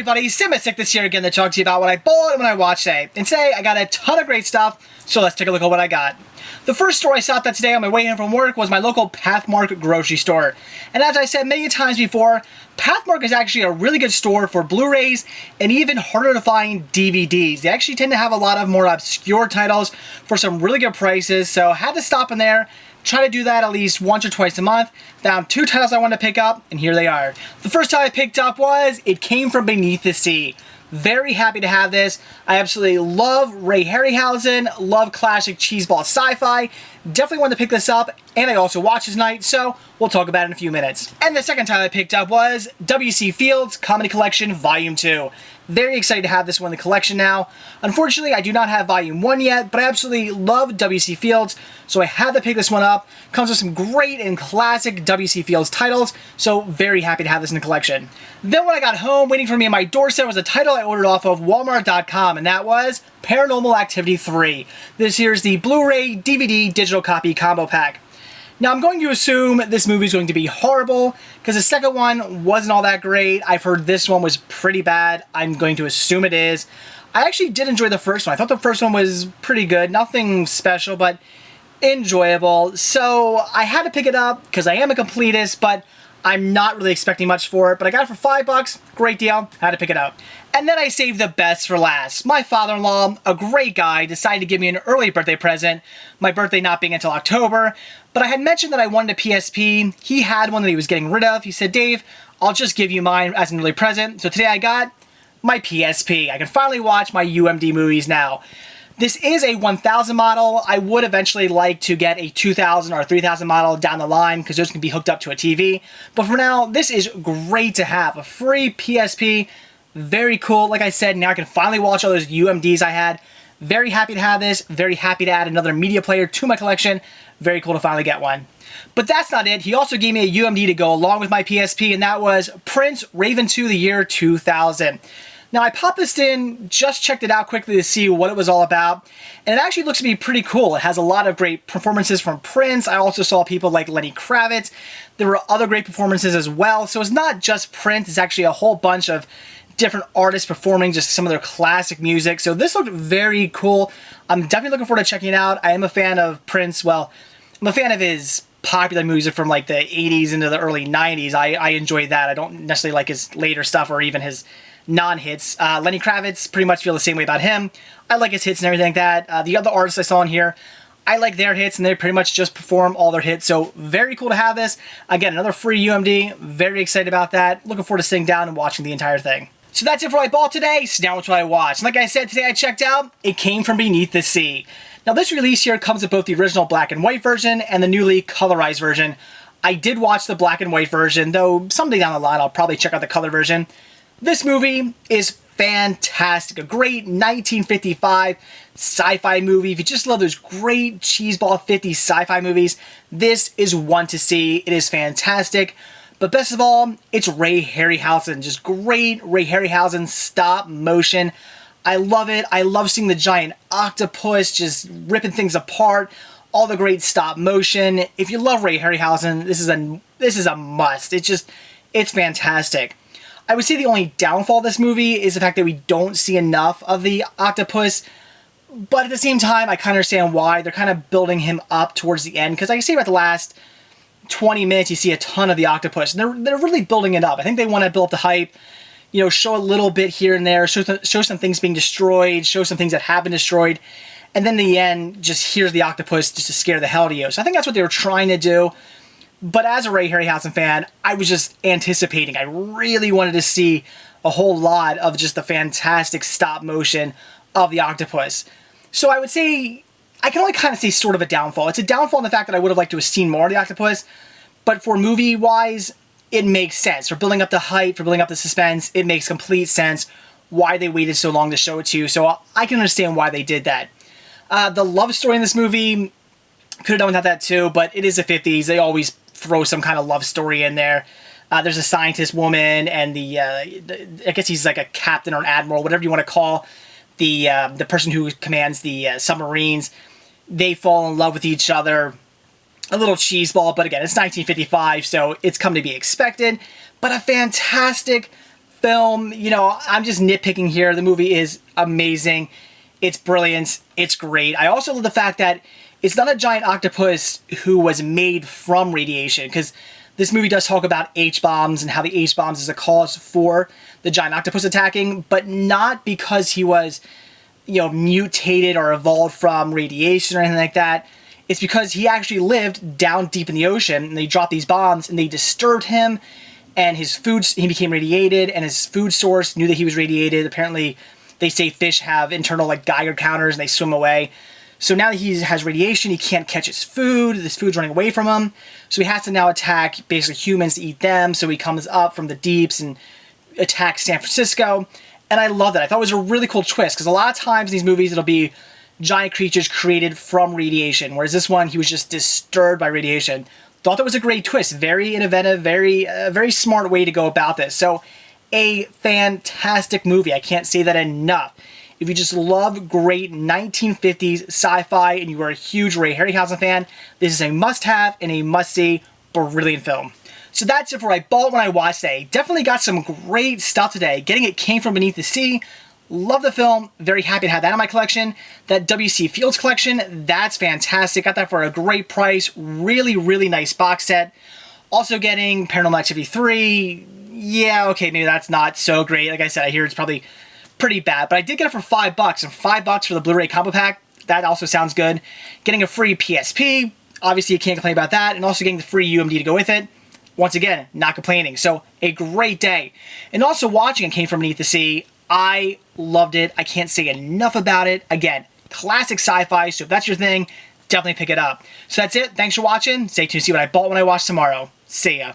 everybody, Sick this year again to talk to you about what I bought and what I watched today. And today I got a ton of great stuff, so let's take a look at what I got. The first store I stopped at today on my way in from work was my local Pathmark grocery store. And as I said many times before, Pathmark is actually a really good store for Blu-rays and even harder to find DVDs. They actually tend to have a lot of more obscure titles for some really good prices, so I had to stop in there. Try to do that at least once or twice a month. Found two titles I wanted to pick up, and here they are. The first title I picked up was It Came From Beneath the Sea. Very happy to have this. I absolutely love Ray Harryhausen, love classic cheeseball sci-fi. Definitely wanted to pick this up, and I also watched this night, so we'll talk about it in a few minutes. And the second title I picked up was W.C. Fields Comedy Collection Volume 2. Very excited to have this one in the collection now. Unfortunately, I do not have Volume 1 yet, but I absolutely love W.C. Fields, so I had to pick this one up. Comes with some great and classic W.C. Fields titles, so very happy to have this in the collection. Then when I got home, waiting for me on my doorstep was a title I ordered off of Walmart.com, and that was Paranormal Activity 3. This here's the Blu-ray DVD digital copy combo pack. Now, I'm going to assume this movie is going to be horrible, because the second one wasn't all that great. I've heard this one was pretty bad. I'm going to assume it is. I actually did enjoy the first one. I thought the first one was pretty good. Nothing special, but enjoyable. So I had to pick it up, because I am a completist, but I'm not really expecting much for it. But I got it for $5. Great deal. Had to pick it up. And then I saved the best for last. My father-in-law, a great guy, decided to give me an early birthday present, my birthday not being until October. But I had mentioned that I wanted a PSP. He had one that he was getting rid of. He said, Dave, I'll just give you mine as an early present. So today I got my PSP. I can finally watch my UMD movies now. This is a 1000 model. I would eventually like to get a 2000 or 3000 model down the line because those can be hooked up to a TV. But for now, this is great to have. A free PSP. Very cool. Like I said, now I can finally watch all those UMDs I had. Very happy to have this. Very happy to add another media player to my collection. Very cool to finally get one. But that's not it. He also gave me a UMD to go along with my PSP, and that was Prince Raven 2 the year 2000. Now, I popped this in, just checked it out quickly to see what it was all about, and it actually looks to be pretty cool. It has a lot of great performances from Prince. I also saw people like Lenny Kravitz. There were other great performances as well, so it's not just Prince. It's actually a whole bunch of different artists performing just some of their classic music. So this looked very cool. I'm definitely looking forward to checking it out. I am a fan of Prince. Well, I'm a fan of his popular music from like the 80s into the early 90s. I enjoy that. I don't necessarily like his later stuff or even his non-hits. Lenny Kravitz, pretty much feel the same way about him. I like his hits and everything like that. The other artists I saw in here, I like their hits, and they pretty much just perform all their hits. So very cool to have this. Again, another free UMD. Very excited about that. Looking forward to sitting down and watching the entire thing. So that's it for what I bought today. So now it's what I watched. Like I said, today I checked out It Came From Beneath the Sea. Now this release here comes with both the original black and white version and the newly colorized version. I did watch the black and white version, though someday down the line I'll probably check out the color version. This movie is fantastic. A great 1955 sci-fi movie. If you just love those great cheeseball 50s sci-fi movies, this is one to see. It is fantastic. But best of all, it's Ray Harryhausen. Just great Ray Harryhausen stop motion. I love it. I love seeing the giant octopus just ripping things apart. All the great stop motion. If you love Ray Harryhausen, this is a must. It's fantastic. I would say the only downfall of this movie is the fact that we don't see enough of the octopus. But at the same time, I kind of understand why. They're kind of building him up towards the end. Because I can see about the last 20 minutes, you see a ton of the octopus. And they're really building it up. I think they want to build up the hype. You know, show a little bit here and there. Show some things being destroyed. Show some things that have been destroyed. And then in the end, just here's the octopus just to scare the hell out of you. So I think that's what they were trying to do. But as a Ray Harryhausen fan, I was just anticipating. I really wanted to see a whole lot of just the fantastic stop motion of the octopus. So I would say, I can only kind of say sort of a downfall. It's a downfall in the fact that I would have liked to have seen more of the octopus. But for movie-wise, it makes sense. For building up the hype, for building up the suspense, it makes complete sense why they waited so long to show it to you. So I can understand why they did that. The love story in this movie, could have done without that too, but it is the 50s. They always throw some kind of love story in there. There's a scientist woman and I guess he's like a captain or an admiral, whatever you want to call the person who commands the submarines. They fall in love with each other. A little cheeseball, but again, it's 1955, so it's come to be expected. But a fantastic film, you know, I'm just nitpicking here. The movie is amazing. It's brilliant. It's great. I also love the fact that it's not a giant octopus who was made from radiation, because this movie does talk about H-bombs and how the H-bombs is a cause for the giant octopus attacking, but not because he was, you know, mutated or evolved from radiation or anything like that. It's because he actually lived down deep in the ocean, and they dropped these bombs and they disturbed him, and he became radiated, and his food source knew that he was radiated. Apparently, they say fish have internal like Geiger counters and they swim away. So now that he has radiation, he can't catch his food. This food's running away from him. So he has to now attack basically humans to eat them. So he comes up from the deeps and attacks San Francisco. And I love that. I thought it was a really cool twist, because a lot of times in these movies it'll be giant creatures created from radiation, whereas this one, he was just disturbed by radiation. Thought that was a great twist. Very innovative, very smart way to go about this. So a fantastic movie. I can't say that enough. If you just love great 1950s sci-fi and you are a huge Ray Harryhausen fan, this is a must-have and a must-see. Brilliant film. So that's it for what I bought when I watched today. Definitely got some great stuff today. Getting It Came From Beneath the Sea. Love the film. Very happy to have that in my collection. That W.C. Fields collection, that's fantastic. Got that for a great price. Really, really nice box set. Also getting Paranormal Activity 3. Yeah, okay, maybe that's not so great. Like I said, I hear it's probably pretty bad, but I did get it for $5, and $5 for the Blu-ray combo pack. That also sounds good. Getting a free PSP, obviously you can't complain about that, and also getting the free UMD to go with it. Once again, not complaining. So a great day. And also watching It Came From Beneath the Sea, I loved it. I can't say enough about it. Again, classic sci-fi, so if that's your thing, definitely pick it up. So that's it. Thanks for watching. Stay tuned to see what I bought when I watch tomorrow. See ya.